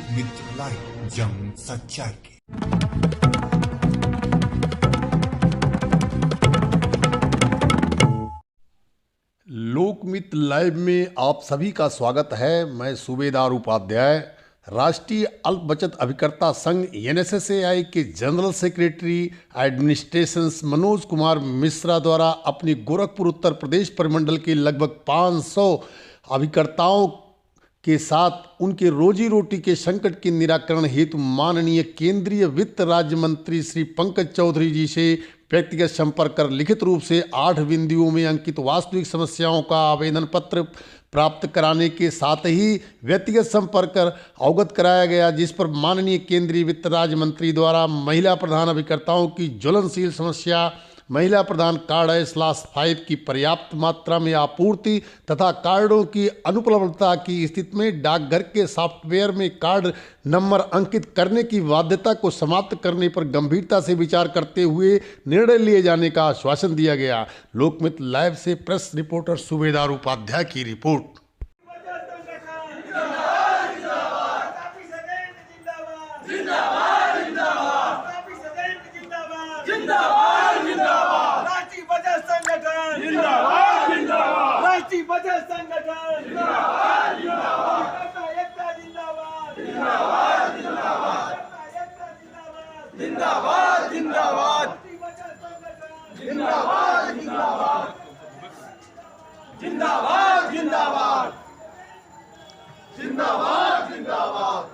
लोकमित्र live, जंग सच्चाई की। लोकमित्र लाइव में आप सभी का स्वागत है। मैं सूबेदार उपाध्याय, राष्ट्रीय अल्प बचत अभिकर्ता संघ NSSAI के general secretary administrations Manoj Kumar Mishra द्वारा अपनी गोरखपुर उत्तर प्रदेश परिमंडल के लगभग 500 अभिकर्ताओं के साथ उनके रोजी रोटी के संकट के निराकरण हेतु माननीय केंद्रीय वित्त राज्य मंत्री श्री पंकज चौधरी जी से व्यक्तिगत संपर्क कर लिखित रूप से 8 बिंदुओं में अंकित वास्तविक समस्याओं का आवेदन पत्र प्राप्त कराने के साथ ही व्यक्तिगत संपर्क कर अवगत कराया गया, जिस पर माननीय केंद्रीय वित्त राज्य मंत्री द्वारा महिला प्रधान अभिकर्ताओं की ज्वलनशील समस्या महिला प्रधान कार्ड S/5 की पर्याप्त मात्रा में आपूर्ति तथा कार्डों की अनुपलब्धता की स्थिति में डाकघर के सॉफ्टवेयर में कार्ड नंबर अंकित करने की बाध्यता को समाप्त करने पर गंभीरता से विचार करते हुए निर्णय लिए जाने का आश्वासन दिया गया। लोकमित्र लाइव से प्रेस रिपोर्टर सूबेदार उपाध्याय की रिपोर्ट। राष्ट्रीय बचत संगठन जिंदाबाद जिंदाबाद एकता जिंदाबाद जिंदाबाद जिंदाबाद जिंदाबाद जिंदाबाद राष्ट्रीय बचत संगठन जिंदाबाद जिंदाबाद जिंदाबाद जिंदाबाद जिंदाबाद जिंदाबाद जिंदाबाद।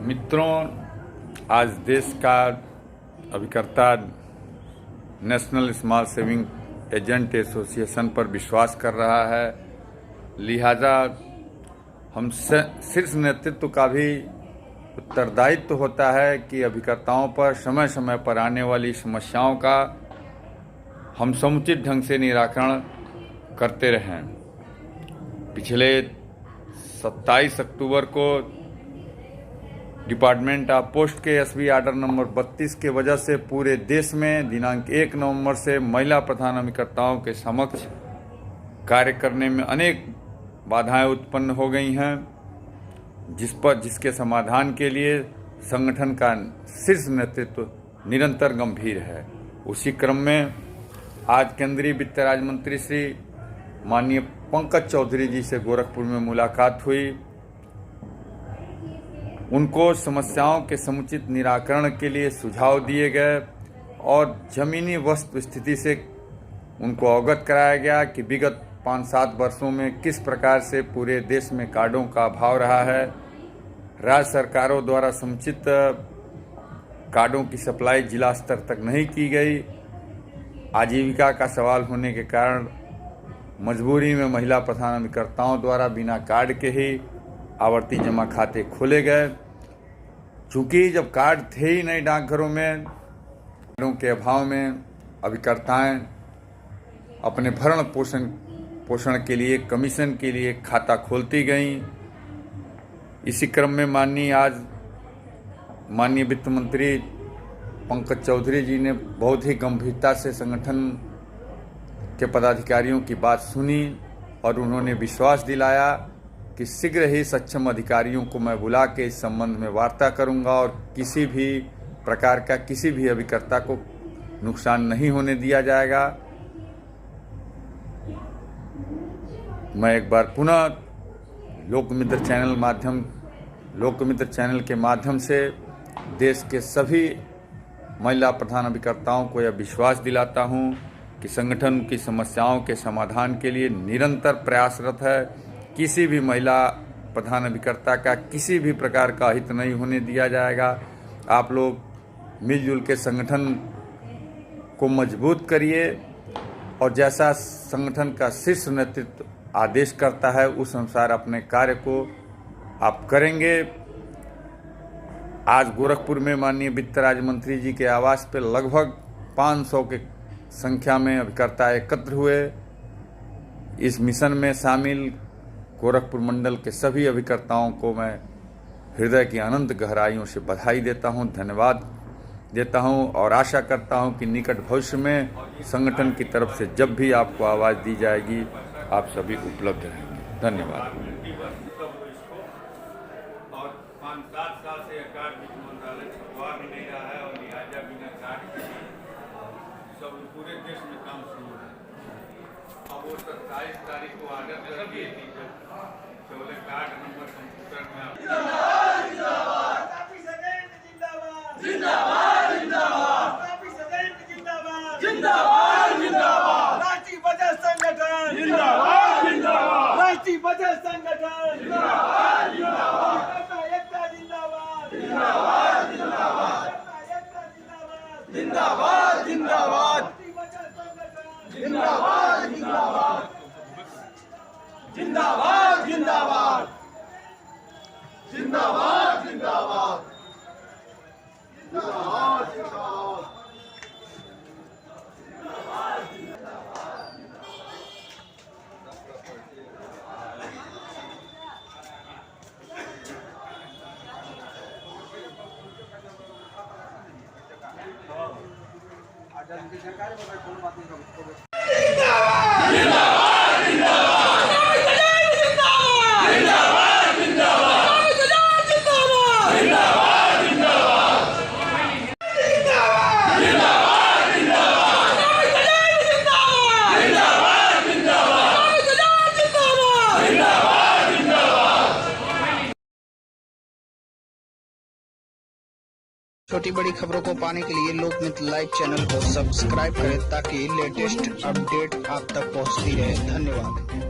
मित्रों, आज देश का अभिकर्ता national small saving agent association पर विश्वास कर रहा है, लिहाजा हम शीर्ष नेतृत्व का भी उत्तरदायित्व होता है कि अभिकर्ताओं पर समय समय पर आने वाली समस्याओं का हम समुचित ढंग से निराकरण करते रहें। पिछले 27 अक्टूबर को डिपार्टमेंट ऑफ पोस्ट के SB ऑर्डर नंबर 32 के वजह से पूरे देश में दिनांक 1 नवंबर से महिला प्रधान अभिकर्ताओं के समक्ष कार्य करने में अनेक बाधाएं उत्पन्न हो गई हैं, जिसके समाधान के लिए संगठन का शीर्ष नेतृत्व निरंतर गंभीर है। उसी क्रम में आज केंद्रीय वित्त राज्य मंत्री श्री माननीय पंकज चौधरी जी से गोरखपुर में मुलाकात हुई। उनको समस्याओं के समुचित निराकरण के लिए सुझाव दिए गए और जमीनी वस्तुस्थिति से उनको अवगत कराया गया कि विगत 5-7 वर्षों में किस प्रकार से पूरे देश में कार्डों का अभाव रहा है। राज्य सरकारों द्वारा समुचित कार्डों की सप्लाई जिला स्तर तक नहीं की गई। आजीविका का सवाल होने के कारण मजबूरी में महिला प्रधान अभिकर्ताओं द्वारा बिना कार्ड के ही आवर्ती जमा खाते खोले गए। चूँकि जब कार्ड थे ही नहीं डाकघरों में, कार्डों के अभाव में अभिकर्ताएं अपने भरण पोषण के लिए कमीशन के लिए खाता खोलती गईं। इसी क्रम में माननीय वित्त मंत्री पंकज चौधरी जी ने बहुत ही गंभीरता से संगठन के पदाधिकारियों की बात सुनी और उन्होंने विश्वास दिलाया कि शीघ्र ही सक्षम अधिकारियों को मैं बुला के इस संबंध में वार्ता करूंगा और किसी भी प्रकार का किसी भी अभिकर्ता को नुकसान नहीं होने दिया जाएगा। मैं एक बार पुनः लोकमित्र चैनल के माध्यम से देश के सभी महिला प्रधान अभिकर्ताओं को यह विश्वास दिलाता हूं कि संगठन की समस्याओं के समाधान के लिए निरंतर प्रयासरत है। किसी भी महिला प्रधान अभिकर्ता का किसी भी प्रकार का हित नहीं होने दिया जाएगा। आप लोग मिलजुल के संगठन को मजबूत करिए और जैसा संगठन का शीर्ष नेतृत्व आदेश करता है उस अनुसार अपने कार्य को आप करेंगे। आज गोरखपुर में माननीय वित्त राज्य मंत्री जी के आवास पर लगभग 500 के संख्या में अभिकर्ता एकत्र हुए। इस मिशन में शामिल गोरखपुर मंडल के सभी अभिकर्ताओं को मैं हृदय की अनंत गहराइयों से बधाई देता हूं, धन्यवाद देता हूं और आशा करता हूं कि निकट भविष्य में संगठन की तरफ से जब भी आपको आवाज़ दी जाएगी आप सभी उपलब्ध रहेंगे। धन्यवाद। और 5-7 साल से कार्ड वित्त मंत्रालय छपवा भी नहीं रहा है और लिहाजा बिना कार्ड के सब पूरे देश में काम शुरू है। अब वो 27 तारीख को आर्डर कर दिए थी तो बोले कार्ड नंबर कंप्यूटर में राष्ट्रीय बचत संगठन जिंदाबाद, जिंदाबाद। राष्ट्रीय बचत संगठन जिंदाबाद, जिंदाबाद। एकता जिंदाबाद, जिंदाबाद, जिंदाबाद। जिंदाबाद, जिंदाबाद। राष्ट्रीय बचत संगठन जिंदाबाद, जिंदाबाद। जिंदाबाद, जिंदाबाद। जिंदाबाद, जिंदाबाद। जिंदाबाद, जिंदाबाद। छोटी बड़ी खबरों को पाने के लिए लोकमित्र लाइव चैनल को सब्सक्राइब करें ताकि लेटेस्ट अपडेट आप तक पहुंचती रहे। धन्यवाद।